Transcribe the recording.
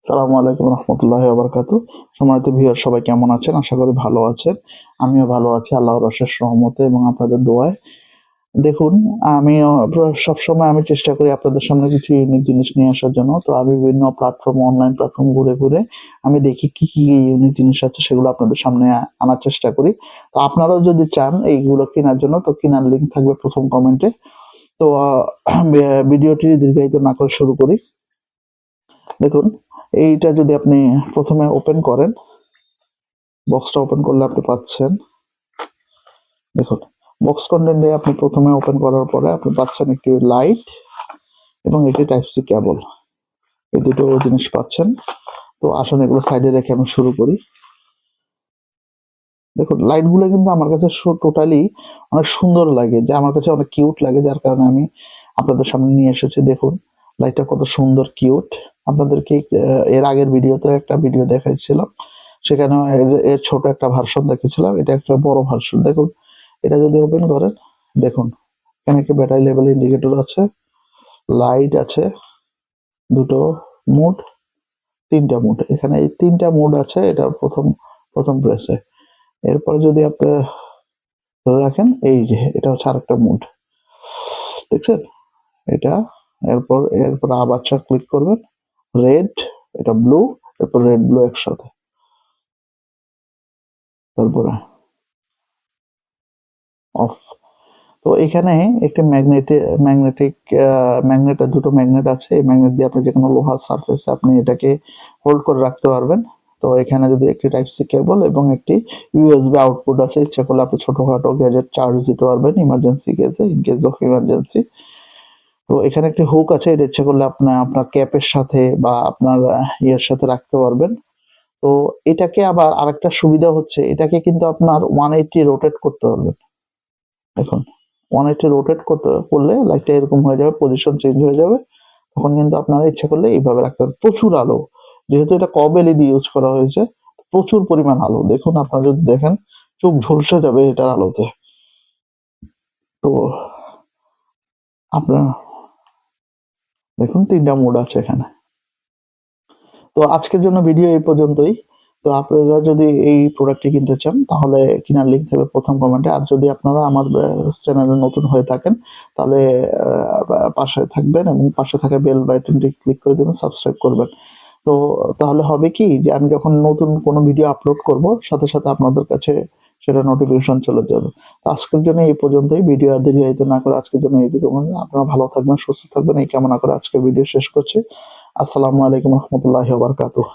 আসসালামু আলাইকুম রহমতুল্লাহি ওয়া বারাকাতুহু। সম্মানিত ভিউয়ার সবাই কেমন আছেন? আশা করি ভালো আছেন। আমিও ভালো আছি আল্লাহর অশেষ রহমতে এবং আপনাদের দোয়ায়। দেখুন, আমিও সবসময় আমি চেষ্টা করি আপনাদের সামনে কিছু ইউনিক জিনিস নিয়ে আসার জন্য। তো আমি বিভিন্ন অনলাইন প্ল্যাটফর্ম ঘুরে আমি দেখি কি ইউনিক জিনিস আছে সেগুলো আপনাদের সামনে আনার চেষ্টা করি। তো আপনারাও যদি চান এইগুলো কেনার জন্য তো কেনার লিঙ্ক থাকবে প্রথম কমেন্টে। তো ভিডিওটি দীর্ঘায়িত না করে শুরু করি। দেখুন, এইটা যদি আপনি প্রথমে ওপেন করেন, বক্সটা ওপেন করলে আপনি পাচ্ছেন, দেখুন বক্স কন্টেন্টে আপনি প্রথমে ওপেন করার পরে আপনি পাচ্ছেন একটি লাইট এবং একটি টাইপ সি কেবল। এই দুটো জিনিস পাচ্ছেন। তো আসুন এগুলো সাইডে রেখে আমি শুরু করি। দেখুন লাইটগুলো কিন্তু আমার কাছে টোটালি অনেক সুন্দর লাগে, যে আমার কাছে অনেক কিউট লাগে, যার কারণে আমি আপনাদের সামনে নিয়ে এসেছি। দেখুন লাইটটা কত সুন্দর কিউট। আপনাদেরকে এর আগের ভিডিওতে একটা ভিডিও দেখাইছিলাম, সেখানে এর ছোট একটা ভার্সন দেখেছিলাম, এটা একটা বড় ভার্সন। দেখুন এটা যদি ওপেন করেন, দেখুন এখানে একটা ব্যাটারি লেভেল ইন্ডিকেটর আছে, লাইট আছে, দুটো মোড, তিনটা মোড। এখানে এই তিনটা মোড আছে এটা প্রথম প্রথম প্রেসে। এরপরে যদি আপনি ধরে রাখেন, এই যে এটা হচ্ছে আরেকটা মোড, দেখছেন এটা। এরপর আবার ক্লিক করবেন, রেড, এটা ব্লু, এরপর রেড ব্লু একসাথে। তারপরে অফ। তো এখানে একটি ম্যাগনেট, দুটো ম্যাগনেট আছে। এই ম্যাগনেট দিয়ে আপনি যে কোনো লোহার সারফেসে আপনি এটাকে হোল্ড করে রাখতে পারবেন। তো এখানে যদি একটি টাইপ সি কেবল এবং একটি ইউএসবি আউটপুট আছে, ইচ্ছা করলে আপনি ছোটখাটো গ্যাজেট চার্জ দিতে পারবেন ইমার্জেন্সি কেসে, ইন কেস অফ ইমার্জেন্সি। তো এখানে একটি হুক আছে, এটা ইচ্ছা করলে আপনার ক্যাপের সাথে বা আপনার ইয়ের সাথে রাখতে পারবেন। তো এটাকে আবার আরেকটা সুবিধা হচ্ছে, এটাকে কিন্তু আপনার 180 রোটেট করতে পারবেন। দেখুন 180 রোটেট করলে লাইটটা এরকম হয়ে যাবে, পজিশন চেঞ্জ হয়ে যাবে। তখন কিন্তু আপনারা ইচ্ছা করলে এইভাবে রাখতে পারেন। প্রচুর আলো, যেহেতু এটা কব এলইডি ইউজ করা হয়েছে, প্রচুর পরিমাণ আলো। দেখুন আপনারা যদি দেখেন, চোখ ঝলসে যাবে এটার আলোতে। তো আপনার দেখুন তিনটা মোড আছে এখানে। তো আজকের জন্য ভিডিও এই পর্যন্তই। তো আপনারা যদি এই প্রোডাক্টটি কিনতে চান তাহলে কেনার লিঙ্ক থাকবে প্রথম কমেন্টে। আর যদি আপনারা আমার চ্যানেলে নতুন হয়ে থাকেন তাহলে পাশে থাকবেন এবং পাশে থাকা বেল বাটনটি ক্লিক করে দেবেন, সাবস্ক্রাইব করবেন। তো তাহলে হবে কি, যে আমি যখন নতুন কোনো ভিডিও আপলোড করব সাথে সাথে আপনাদের কাছে সেটা নোটিফিকেশন চলে যাবে। তো আজকের জন্য এই পর্যন্তই। ভিডিও আর দীর্ঘায়িত না করে আজকের জন্য এইটুকু। আপনারা ভালো থাকবেন, সুস্থ থাকবেন এই কামনা করে আজকের ভিডিও শেষ করছি। আসসালামু আলাইকুম রহমতুল্লাহি ওয়া বারাকাতুহু।